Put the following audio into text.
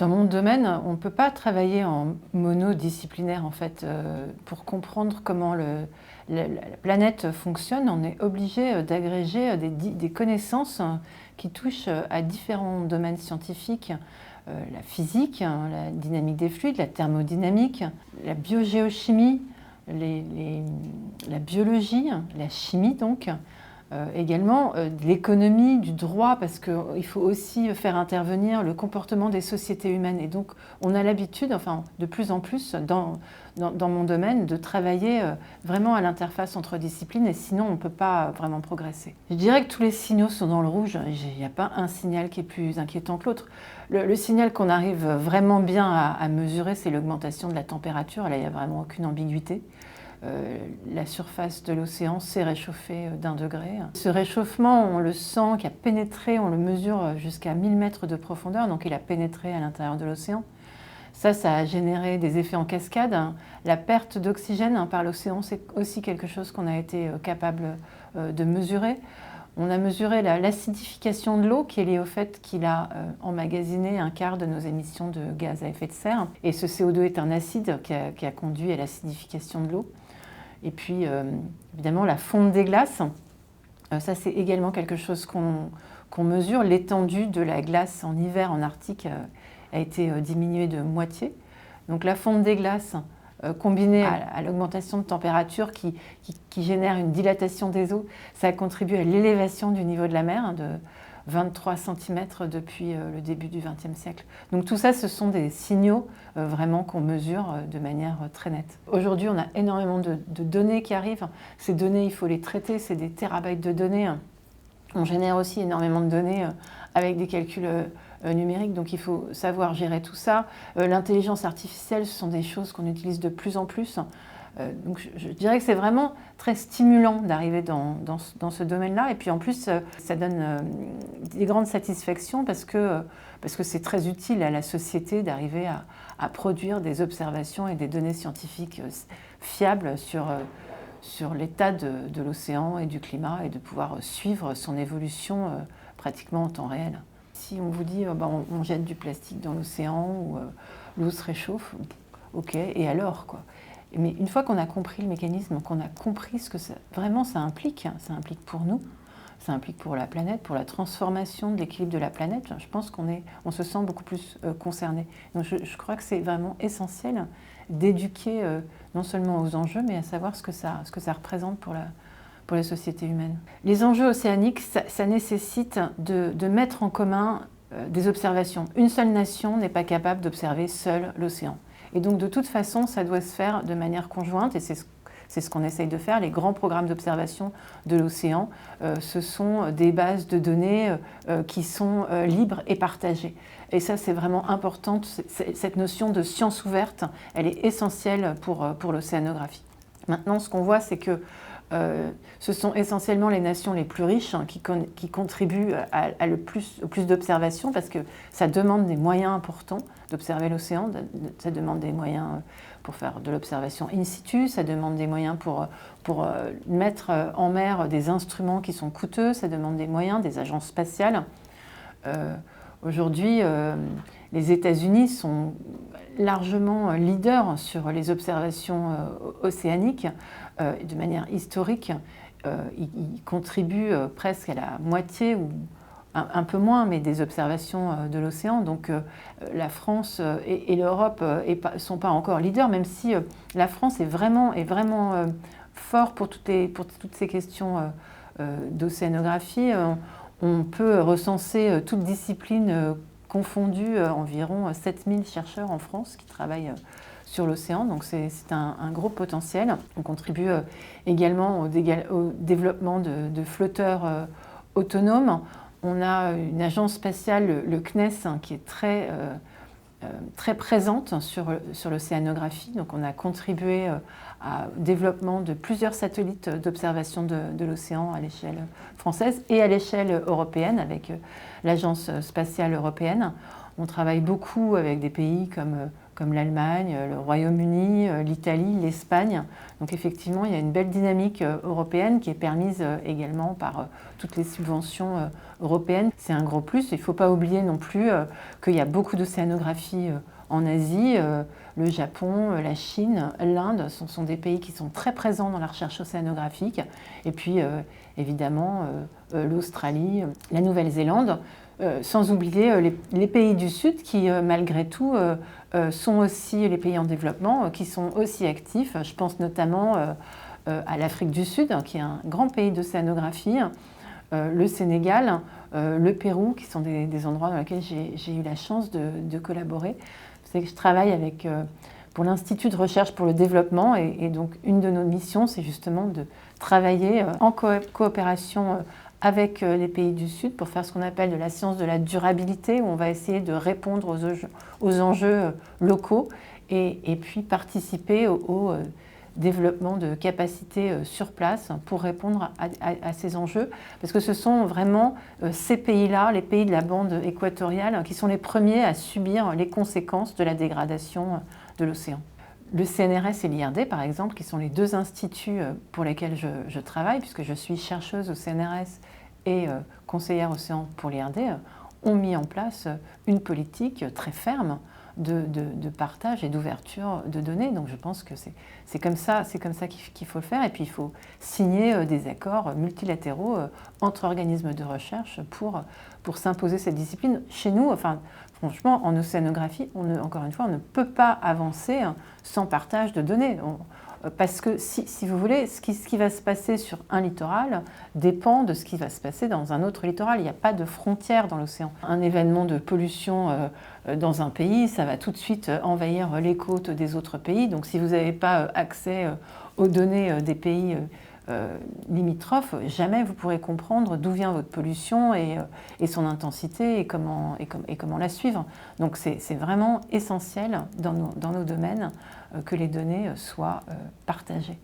Dans mon domaine, on ne peut pas travailler en monodisciplinaire en fait. Pour comprendre comment la planète fonctionne, on est obligé d'agréger des connaissances qui touchent à différents domaines scientifiques. La physique, la dynamique des fluides, la thermodynamique, la biogéochimie, la biologie, la chimie donc. Également l'économie, du droit, parce qu'il faut aussi faire intervenir le comportement des sociétés humaines. Et donc on a l'habitude, enfin de plus en plus dans mon domaine, de travailler vraiment à l'interface entre disciplines, et sinon on ne peut pas vraiment progresser. Je dirais que tous les signaux sont dans le rouge, il n'y a pas un signal qui est plus inquiétant que l'autre. Le signal qu'on arrive vraiment bien à mesurer, c'est l'augmentation de la température, là il n'y a vraiment aucune ambiguïté. La surface de l'océan s'est réchauffée d'1 degré. Ce réchauffement, on le sent, qui a pénétré, on le mesure jusqu'à 1000 mètres de profondeur, donc il a pénétré à l'intérieur de l'océan. Ça a généré des effets en cascade. La perte d'oxygène par l'océan, c'est aussi quelque chose qu'on a été capable de mesurer. On a mesuré l'acidification de l'eau qui est liée au fait qu'il a emmagasiné 1/4 de nos émissions de gaz à effet de serre. Et ce CO2 est un acide qui a conduit à l'acidification de l'eau. Et puis, évidemment, la fonte des glaces, ça c'est également quelque chose qu'on mesure. L'étendue de la glace en hiver en Arctique a été diminuée de moitié. Donc la fonte des glaces, combinée à l'augmentation de température qui génère une dilatation des eaux, ça a contribué à l'élévation du niveau de la mer de 23 cm depuis le début du XXe siècle. Donc tout ça, ce sont des signaux vraiment qu'on mesure de manière très nette. Aujourd'hui, on a énormément de données qui arrivent. Ces données, il faut les traiter, c'est des térabytes de données. On génère aussi énormément de données avec des calculs numériques, donc il faut savoir gérer tout ça. L'intelligence artificielle, ce sont des choses qu'on utilise de plus en plus. Donc je dirais que c'est vraiment très stimulant d'arriver dans ce domaine-là. Et puis en plus, ça donne des grandes satisfactions parce que c'est très utile à la société d'arriver à produire des observations et des données scientifiques fiables sur l'état de l'océan et du climat, et de pouvoir suivre son évolution pratiquement en temps réel. Si on vous dit on jette du plastique dans l'océan ou l'eau se réchauffe, ok, et alors quoi? Mais une fois qu'on a compris le mécanisme, qu'on a compris ce que ça implique pour nous, ça implique pour la planète, pour la transformation de l'équilibre de la planète, je pense qu'on se sent beaucoup plus concerné. Donc je crois que c'est vraiment essentiel d'éduquer non seulement aux enjeux, mais à savoir ce que ça représente pour les sociétés humaines. Les enjeux océaniques, ça nécessite de mettre en commun des observations. Une seule nation n'est pas capable d'observer seule l'océan. Et donc de toute façon, ça doit se faire de manière conjointe, et c'est ce qu'on essaye de faire. Les grands programmes d'observation de l'océan, ce sont des bases de données qui sont libres et partagées. Et ça, c'est vraiment important. Cette notion de science ouverte, elle est essentielle pour l'océanographie. Maintenant, ce qu'on voit, c'est que ce sont essentiellement les nations les plus riches qui contribuent au plus d'observations, parce que ça demande des moyens importants d'observer l'océan, ça demande des moyens pour faire de l'observation in situ, ça demande des moyens pour mettre en mer des instruments qui sont coûteux, ça demande des moyens, des agences spatiales. Aujourd'hui, les États-Unis sont largement leaders sur les observations océaniques de manière historique. Ils contribuent presque à la moitié ou un peu moins, mais des observations de l'océan. Donc la France et l'Europe ne sont pas encore leaders, même si la France est vraiment fort pour toutes ces questions d'océanographie. On peut recenser toutes disciplines confondues, environ 7000 chercheurs en France qui travaillent sur l'océan, donc c'est un gros potentiel. On contribue également au développement de flotteurs autonomes. On a une agence spatiale, le CNES, qui est très présente sur l'océanographie. Donc on a contribué au développement de plusieurs satellites d'observation de l'océan à l'échelle française et à l'échelle européenne avec l'Agence spatiale européenne. On travaille beaucoup avec des pays comme comme l'Allemagne, le Royaume-Uni, l'Italie, l'Espagne. Donc effectivement, il y a une belle dynamique européenne qui est permise également par toutes les subventions européennes. C'est un gros plus. Il ne faut pas oublier non plus qu'il y a beaucoup d'océanographie en Asie. Le Japon, la Chine, l'Inde, ce sont des pays qui sont très présents dans la recherche océanographique. Et puis évidemment l'Australie, la Nouvelle-Zélande. Sans oublier les pays du Sud qui, malgré tout, sont aussi les pays en développement, qui sont aussi actifs. Je pense notamment à l'Afrique du Sud, qui est un grand pays d'océanographie, le Sénégal, le Pérou, qui sont des endroits dans lesquels j'ai eu la chance de collaborer. C'est que je travaille pour l'Institut de recherche pour le développement, et donc une de nos missions, c'est justement de travailler en coopération avec les pays du Sud pour faire ce qu'on appelle de la science de la durabilité, où on va essayer de répondre aux enjeux locaux et puis participer au développement de capacités sur place pour répondre à ces enjeux. Parce que ce sont vraiment ces pays-là, les pays de la bande équatoriale, qui sont les premiers à subir les conséquences de la dégradation de l'océan. Le CNRS et l'IRD, par exemple, qui sont les deux instituts pour lesquels je travaille, puisque je suis chercheuse au CNRS et conseillère océan pour l'IRD, ont mis en place une politique très ferme de partage et d'ouverture de données. Donc je pense que c'est comme ça qu'il faut le faire. Et puis il faut signer des accords multilatéraux entre organismes de recherche pour s'imposer cette discipline. Chez nous, enfin, franchement, en océanographie, encore une fois, on ne peut pas avancer sans partage de données. Parce que si vous voulez, ce qui va se passer sur un littoral dépend de ce qui va se passer dans un autre littoral. Il n'y a pas de frontière dans l'océan. Un événement de pollution dans un pays, ça va tout de suite envahir les côtes des autres pays. Donc si vous n'avez pas accès aux données des pays limitrophes, jamais vous pourrez comprendre d'où vient votre pollution et son intensité et comment la suivre. Donc c'est vraiment essentiel dans nos domaines que les données soient partagées.